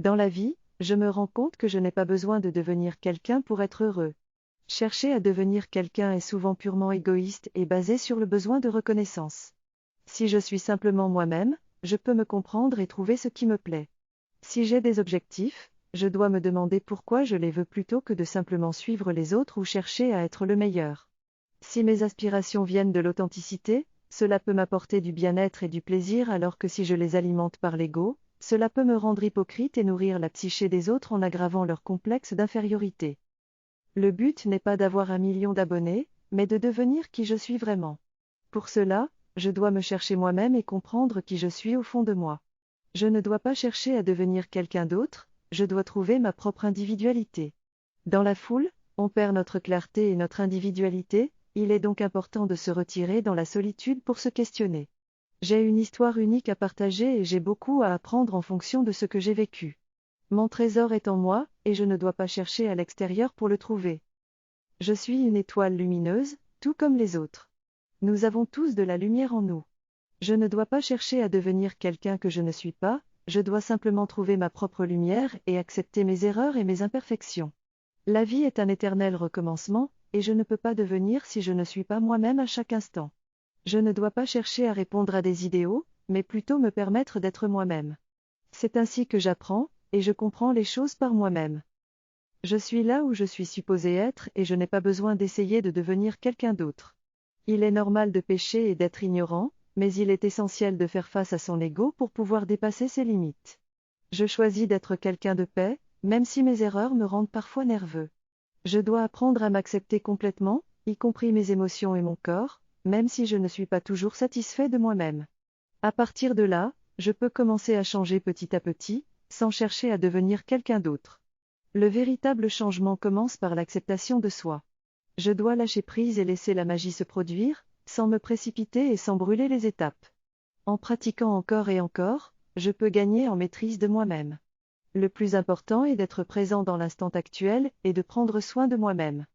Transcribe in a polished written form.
Dans la vie, je me rends compte que je n'ai pas besoin de devenir quelqu'un pour être heureux. Chercher à devenir quelqu'un est souvent purement égoïste et basé sur le besoin de reconnaissance. Si je suis simplement moi-même, je peux me comprendre et trouver ce qui me plaît. Si j'ai des objectifs, je dois me demander pourquoi je les veux plutôt que de simplement suivre les autres ou chercher à être le meilleur. Si mes aspirations viennent de l'authenticité, cela peut m'apporter du bien-être et du plaisir alors que si je les alimente par l'ego, cela peut me rendre hypocrite et nourrir la psyché des autres en aggravant leur complexe d'infériorité. Le but n'est pas d'avoir 1 million d'abonnés, mais de devenir qui je suis vraiment. Pour cela, je dois me chercher moi-même et comprendre qui je suis au fond de moi. Je ne dois pas chercher à devenir quelqu'un d'autre, je dois trouver ma propre individualité. Dans la foule, on perd notre clarté et notre individualité, il est donc important de se retirer dans la solitude pour se questionner. J'ai une histoire unique à partager et j'ai beaucoup à apprendre en fonction de ce que j'ai vécu. Mon trésor est en moi, et je ne dois pas chercher à l'extérieur pour le trouver. Je suis une étoile lumineuse, tout comme les autres. Nous avons tous de la lumière en nous. Je ne dois pas chercher à devenir quelqu'un que je ne suis pas, je dois simplement trouver ma propre lumière et accepter mes erreurs et mes imperfections. La vie est un éternel recommencement, et je ne peux pas devenir si je ne suis pas moi-même à chaque instant. Je ne dois pas chercher à répondre à des idéaux, mais plutôt me permettre d'être moi-même. C'est ainsi que j'apprends, et je comprends les choses par moi-même. Je suis là où je suis supposé être et je n'ai pas besoin d'essayer de devenir quelqu'un d'autre. Il est normal de pécher et d'être ignorant, mais il est essentiel de faire face à son ego pour pouvoir dépasser ses limites. Je choisis d'être quelqu'un de paix, même si mes erreurs me rendent parfois nerveux. Je dois apprendre à m'accepter complètement, y compris mes émotions et mon corps, même si je ne suis pas toujours satisfait de moi-même. À partir de là, je peux commencer à changer petit à petit, sans chercher à devenir quelqu'un d'autre. Le véritable changement commence par l'acceptation de soi. Je dois lâcher prise et laisser la magie se produire, sans me précipiter et sans brûler les étapes. En pratiquant encore et encore, je peux gagner en maîtrise de moi-même. Le plus important est d'être présent dans l'instant actuel et de prendre soin de moi-même.